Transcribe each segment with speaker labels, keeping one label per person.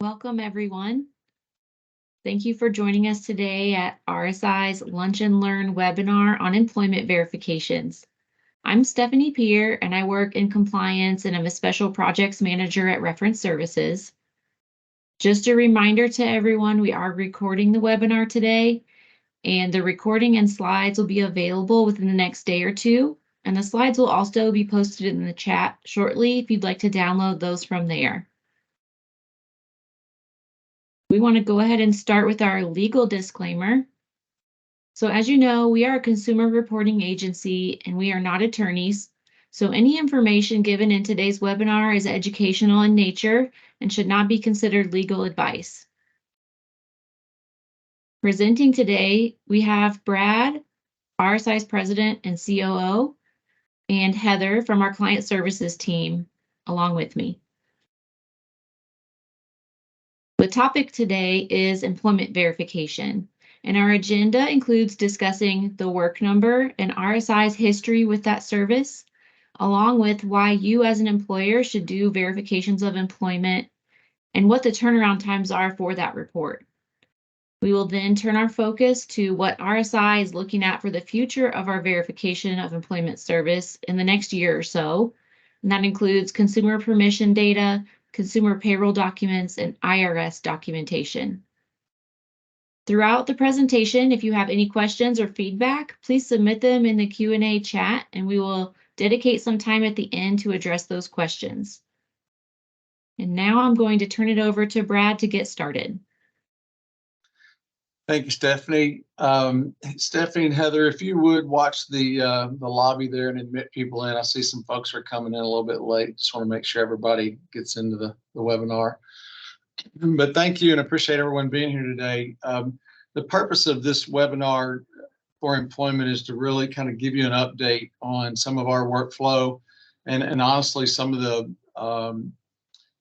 Speaker 1: Welcome, everyone. Thank you for joining us today at RSI's Lunch and Learn webinar on employment verifications. I'm Stephanie Peer, and I work in compliance and I'm a special projects manager at Reference Services. Just a reminder to everyone, we are recording the webinar today, and the recording and slides will be available within the next day or two, and the slides will also be posted in the chat shortly if you'd like to download those from there. We want to go ahead and start with our legal disclaimer. So as you know, we are a consumer reporting agency and we are not attorneys. So any information given in today's webinar is educational in nature and should not be considered legal advice. Presenting today, we have Brad, RSI's president and COO, and Heather from our client services team along with me. The topic today is employment verification, and our agenda includes discussing the work number and RSI's history with that service, along with why you as an employer should do verifications of employment and what the turnaround times are for that report. We will then turn our focus to what RSI is looking at for the future of our verification of employment service in the next year or so, and that includes consumer permission data, consumer payroll documents, and IRS documentation. Throughout the presentation, if you have any questions or feedback, please submit them in the Q&A chat, and we will dedicate some time at the end to address those questions. And now I'm going to turn it over to Brad to get started.
Speaker 2: Thank you, Stephanie. Stephanie and Heather, if you would watch the lobby there and admit people in. I see some folks are coming in a little bit late. Just want to make sure everybody gets into the webinar. But thank you and appreciate everyone being here today. The purpose of this webinar for employment is to really kind of give you an update on some of our workflow and honestly some of the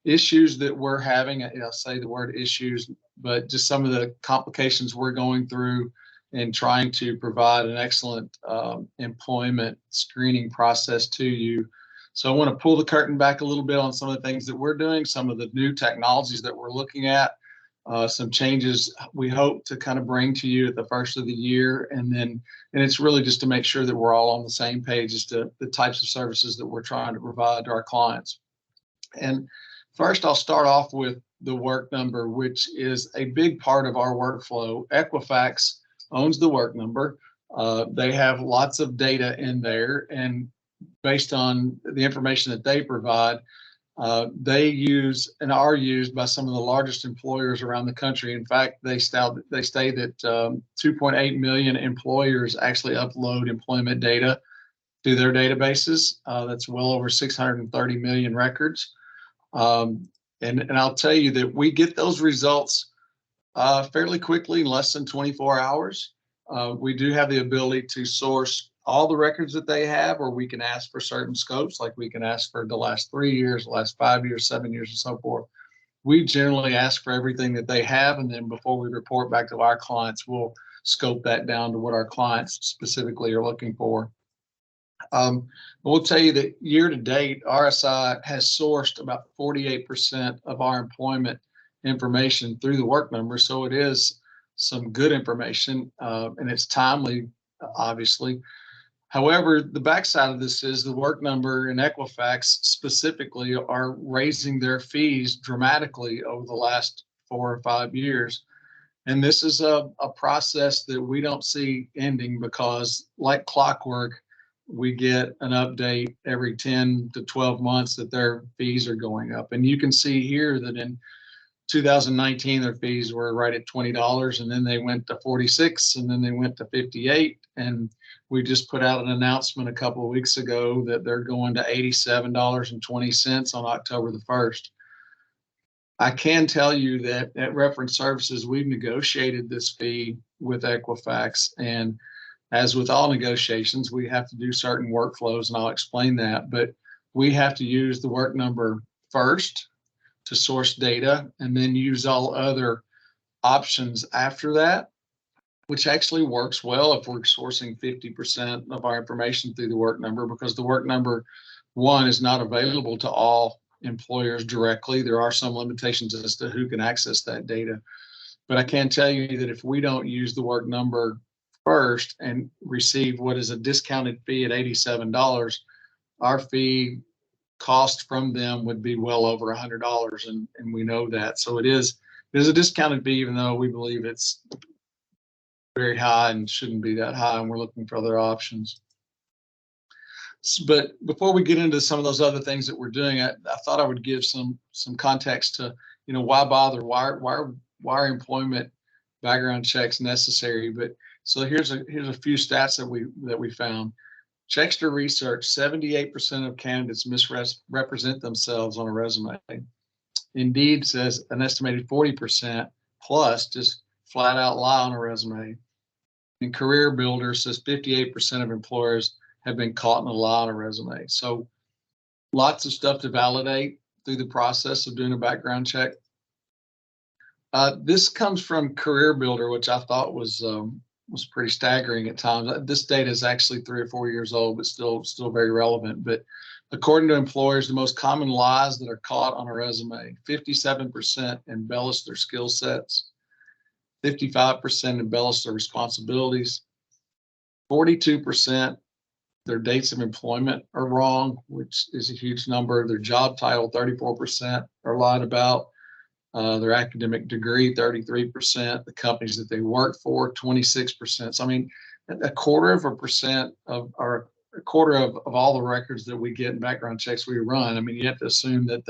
Speaker 2: issues that we're having. I'll say the word issues, but just some of the complications we're going through in trying to provide an excellent employment screening process to you. So I want to pull the curtain back a little bit on some of the things that we're doing, some of the new technologies that we're looking at, some changes we hope to kind of bring to you at the first of the year. And it's really just to make sure that we're all on the same page as to the types of services that we're trying to provide to our clients. And first, I'll start off with the work number, which is a big part of our workflow. Equifax owns the work number. They have lots of data in there, and based on the information that they provide, they use and are used by some of the largest employers around the country. In fact, they state that 2.8 million employers actually upload employment data to their databases. That's well over 630 million records. And I'll tell you that we get those results fairly quickly, in less than 24 hours. We do have the ability to source all the records that they have, or we can ask for certain scopes, like we can ask for the last 3 years, the last 5 years, 7 years, and so forth. We generally ask for everything that they have, and then before we report back to our clients, we'll scope that down to what our clients specifically are looking for. We'll tell you that year to date, RSI has sourced about 48% of our employment information through the work number. So it is some good information, and it's timely, obviously. However, the backside of this is the work number and Equifax specifically are raising their fees dramatically over the last 4 or 5 years. And this is a process that we don't see ending because, like clockwork, we get an update every 10 to 12 months that their fees are going up. And you can see here that in 2019, their fees were right at $20, and then they went to 46, and then they went to 58. And we just put out an announcement a couple of weeks ago that they're going to $87.20 on October the 1st. I can tell you that at Reference Services, we've negotiated this fee with Equifax, and as with all negotiations, we have to do certain workflows, and I'll explain that. But we have to use the work number first to source data, and then use all other options after that, which actually works well if we're sourcing 50% of our information through the work number, because the work number, one, is not available to all employers directly. There are some limitations as to who can access that data. But I can tell you that if we don't use the work number first and receive what is a discounted fee at $87, our fee cost from them would be well over $100, and we know that. So it is a discounted fee, even though we believe it's very high and shouldn't be that high, and we're looking for other options. But before we get into some of those other things that we're doing, I thought I would give some context to, why bother? Why are employment background checks necessary? But so here's a few stats that we found. Checkster research: 78% of candidates misrepresent themselves on a resume. Indeed says an estimated 40% plus just flat out lie on a resume. And Career Builder says 58% of employers have been caught in a lie on a resume. So lots of stuff to validate through the process of doing a background check. This comes from Career Builder, which I thought was pretty staggering at times. This data is actually 3 or 4 years old, but still very relevant. But according to employers, the most common lies that are caught on a resume: 57% embellish their skill sets, 55% embellish their responsibilities, 42% their dates of employment are wrong, which is a huge number. Their job title, 34%, are lied about. Their academic degree, 33%. The companies that they work for, 26%. So I mean, a quarter of all the records that we get in background checks we run. I mean, you have to assume that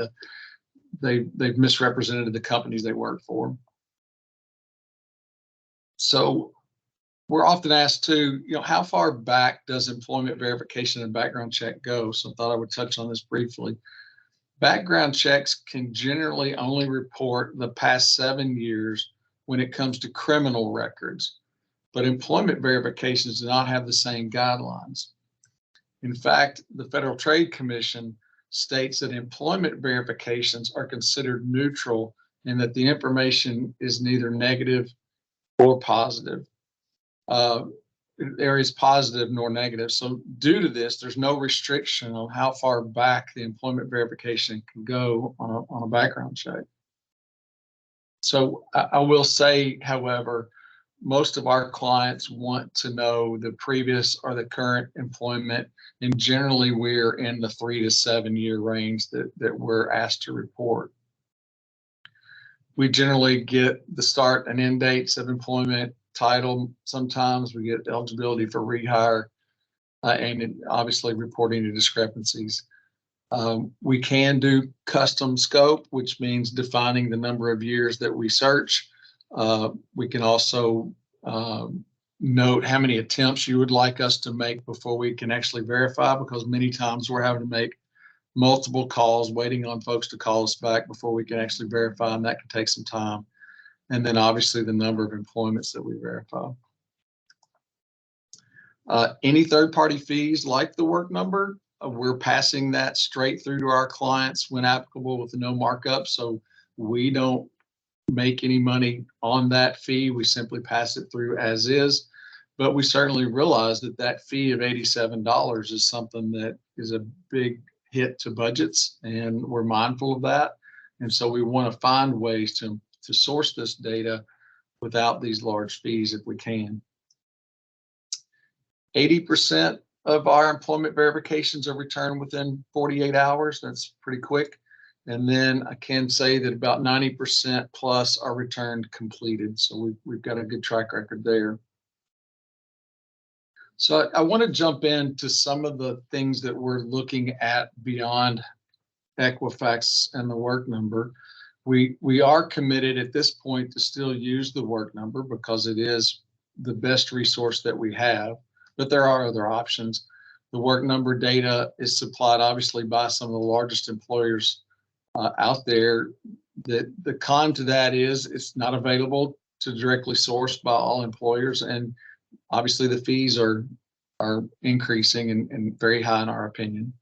Speaker 2: they've misrepresented the companies they work for. So we're often asked too, how far back does employment verification and background check go? So I thought I would touch on this briefly. Background checks can generally only report the past 7 years when it comes to criminal records, but employment verifications do not have the same guidelines. In fact, the Federal Trade Commission states that employment verifications are considered neutral and that the information is neither negative or positive. There is positive nor negative. So due to this, there's no restriction on how far back the employment verification can go on a background check. So I will say, however, most of our clients want to know the previous or the current employment, and generally we're in the 3 to 7 year range that we're asked to report. We generally get the start and end dates of employment, title. Sometimes we get eligibility for rehire, and obviously reporting to discrepancies. We can do custom scope, which means defining the number of years that we search. We can also note how many attempts you would like us to make before we can actually verify, because many times we're having to make multiple calls, waiting on folks to call us back before we can actually verify, and that can take some time. And then obviously the number of employments that we verify. Any third-party fees like the work number, we're passing that straight through to our clients when applicable with no markup. So we don't make any money on that fee. We simply pass it through as is. But we certainly realize that fee of $87 is something that is a big hit to budgets, and we're mindful of that. And so we want to find ways to source this data without these large fees if we can. 80% of our employment verifications are returned within 48 hours. That's pretty quick. And then I can say that about 90% plus are returned completed. So we've got a good track record there. So I want to jump into some of the things that we're looking at beyond Equifax and the work number. We are committed at this point to still use the work number because it is the best resource that we have, but there are other options. The work number data is supplied obviously by some of the largest employers out there. The con to that is it's not available to directly source by all employers, and obviously the fees are increasing and very high in our opinion.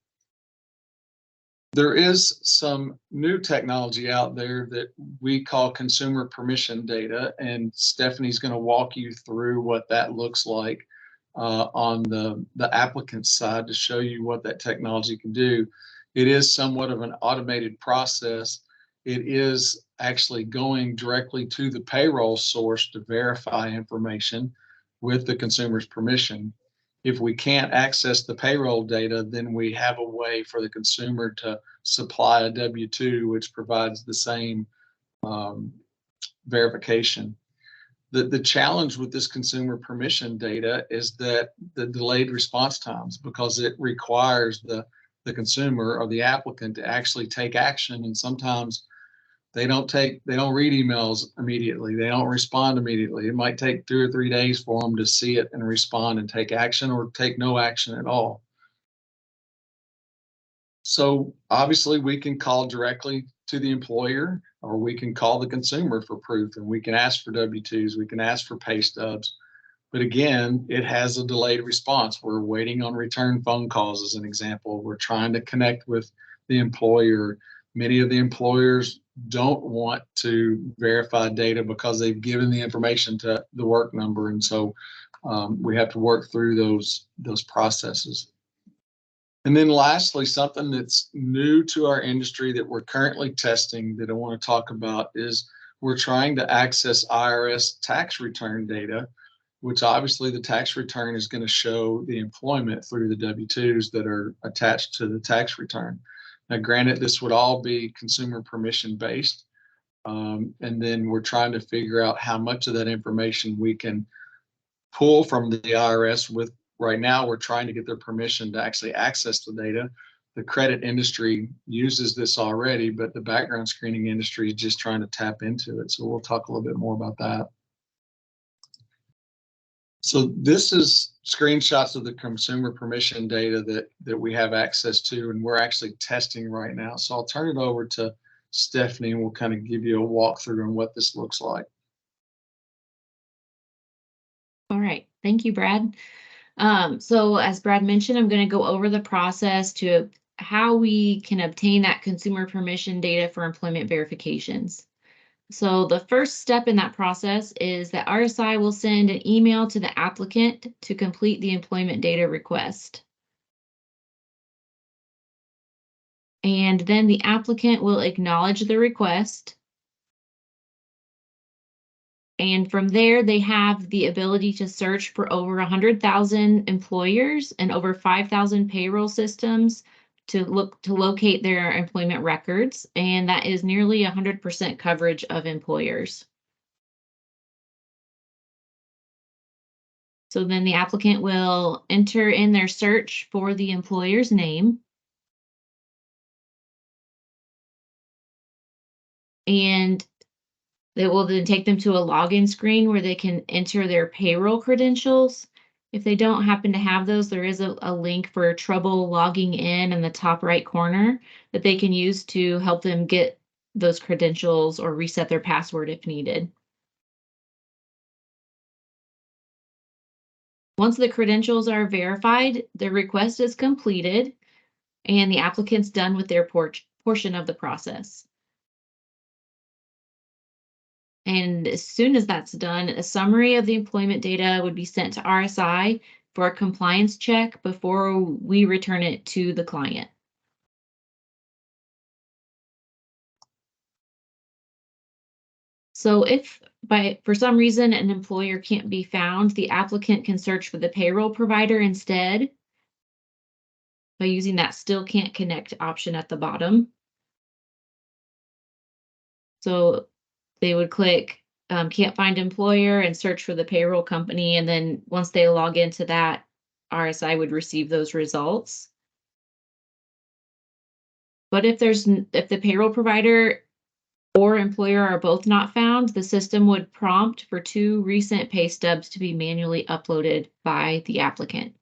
Speaker 2: There is some new technology out there that we call consumer permission data, and Stephanie's going to walk you through what that looks like on the applicant side to show you what that technology can do. it is somewhat of an automated process. It is actually going directly to the payroll source to verify information with the consumer's permission. If we can't access the payroll data, then we have a way for the consumer to supply a W-2, which provides the same um, verification. The challenge with this consumer permission data is that the delayed response times, because it requires the consumer or the applicant to actually take action. And sometimes they don't read emails immediately. They don't respond immediately. It might take 2 or 3 days for them to see it and respond and take action, or take no action at all. So obviously we can call directly to the employer, or we can call the consumer for proof, and we can ask for W-2s, we can ask for pay stubs. But again, it has a delayed response. We're waiting on return phone calls, as an example. We're trying to connect with the employer. Many of the employers don't want to verify data because they've given the information to the work number. And so we have to work through those processes. And then lastly, something that's new to our industry that we're currently testing that I want to talk about is we're trying to access IRS tax return data, which obviously the tax return is going to show the employment through the W-2s that are attached to the tax return. Now, granted, this would all be consumer permission based. And then we're trying to figure out how much of that information we can pull from the IRS. With right now, we're trying to get their permission to actually access the data. The credit industry uses this already, but the background screening industry is just trying to tap into it. So we'll talk a little bit more about that. So this is screenshots of the consumer permission data that we have access to, and we're actually testing right now. So I'll turn it over to Stephanie, and we'll kind of give you a walkthrough on what this looks like.
Speaker 1: All right, thank you, Brad. So as Brad mentioned, I'm going to go over the process to how we can obtain that consumer permission data for employment verifications. So the first step in that process is that RSI will send an email to the applicant to complete the employment data request. And then the applicant will acknowledge the request. And from there, they have the ability to search for over 100,000 employers and over 5,000 payroll systems to locate their employment records. And that is nearly 100% coverage of employers. So then the applicant will enter in their search for the employer's name. And it will then take them to a login screen where they can enter their payroll credentials. If they don't happen to have those, there is a link for trouble logging in the top right corner that they can use to help them get those credentials or reset their password if needed. Once the credentials are verified, the request is completed and the applicant's done with their portion of the process. And as soon as that's done, a summary of the employment data would be sent to RSI for a compliance check before we return it to the client. So if for some reason an employer can't be found, the applicant can search for the payroll provider instead by using that still can't connect option at the bottom. So they would click can't find employer and search for the payroll company. And then once they log into that, RSI would receive those results. But if the payroll provider or employer are both not found, the system would prompt for 2 recent pay stubs to be manually uploaded by the applicant.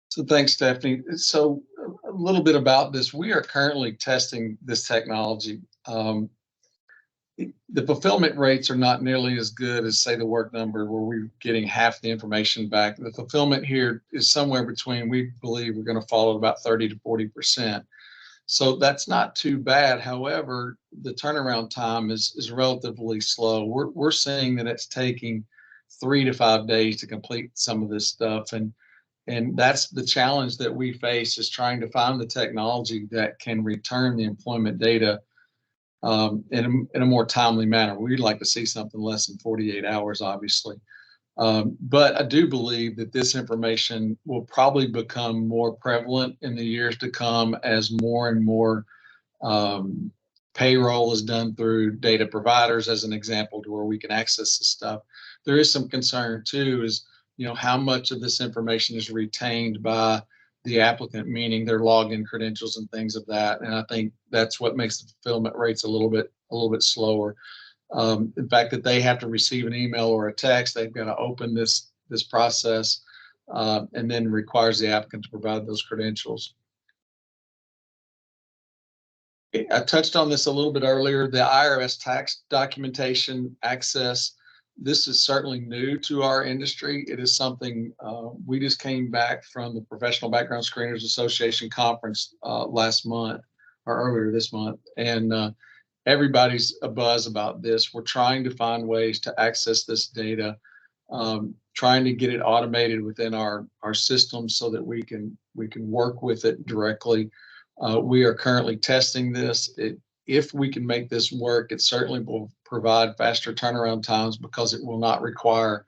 Speaker 2: So thanks, Stephanie. So a little bit about this. We are currently testing this technology. The fulfillment rates are not nearly as good as, say, the work number, where we're getting half the information back. The fulfillment here is somewhere between, we believe we're going to fall at about 30 to 40%. So that's not too bad. However, the turnaround time is relatively slow. We're seeing that it's taking 3 to 5 days to complete some of this stuff. And And that's the challenge that we face, is trying to find the technology that can return the employment data in a more timely manner. We'd like to see something less than 48 hours, obviously. But I do believe that this information will probably become more prevalent in the years to come as more and more payroll is done through data providers, as an example, to where we can access this stuff. There is some concern too, is, you know, how much of this information is retained by the applicant, meaning their login credentials and things of that. And I think that's what makes the fulfillment rates a little bit slower. In fact, that they have to receive an email or a text, they've got to open this process, and then requires the applicant to provide those credentials. I touched on this a little bit earlier, the IRS tax documentation access. This is certainly new to our industry. It is something we just came back from the Professional Background Screeners Association conference last month, or earlier this month, and everybody's abuzz about this. We're trying to find ways to access this data, trying to get it automated within our system so that we can work with it directly. We are currently testing this. If we can make this work, it certainly will provide faster turnaround times, because it will not require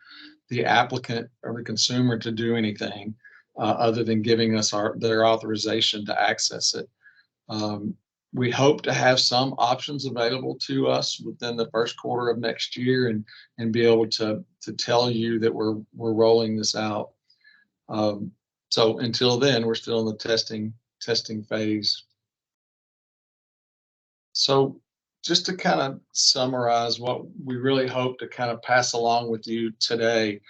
Speaker 2: the applicant or the consumer to do anything other than giving us their authorization to access it. We hope to have some options available to us within the first quarter of next year, and be able to tell you that we're rolling this out. So until then, we're still in the testing phase. So just to kind of summarize what we really hope to kind of pass along with you today.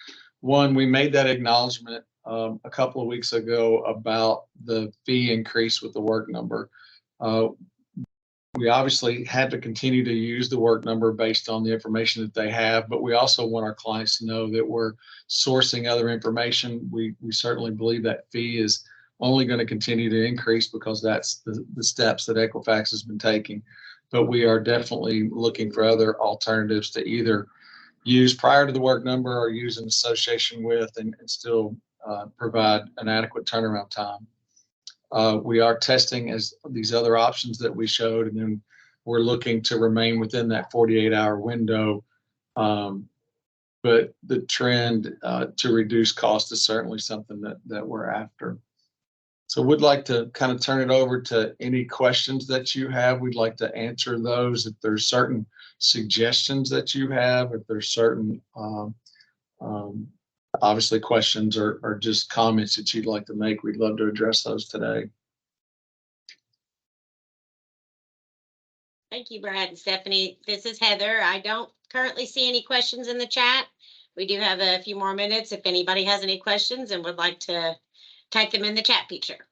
Speaker 2: One, we made that acknowledgement a couple of weeks ago about the fee increase with the work number. We obviously had to continue to use the work number based on the information that they have, but we also want our clients to know that we're sourcing other information. We certainly believe that fee is only going to continue to increase, because that's the steps that Equifax has been taking. But we are definitely looking for other alternatives to either use prior to the work number or use in association with, and still provide an adequate turnaround time. We are testing as these other options that we showed, and then we're looking to remain within that 48-hour window. But the trend to reduce cost is certainly something that we're after. So we'd like to kind of turn it over to any questions that you have. We'd like to answer those. If there's certain suggestions that you have, if there's certain obviously questions or just comments that you'd like to make, we'd love to address those today.
Speaker 3: Thank you, Brad and Stephanie. This is Heather. I don't currently see any questions in the chat. We do have a few more minutes if anybody has any questions and would like to type them in the chat feature.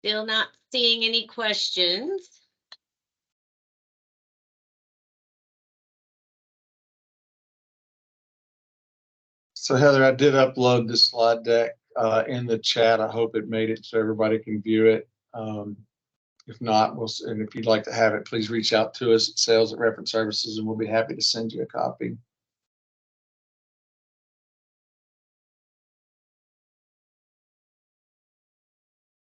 Speaker 3: Still not seeing any questions.
Speaker 2: So Heather, I did upload the slide deck in the chat. I hope it made it so everybody can view it. If not, and if you'd like to have it, please reach out to us at sales@reference services, and we'll be happy to send you a copy.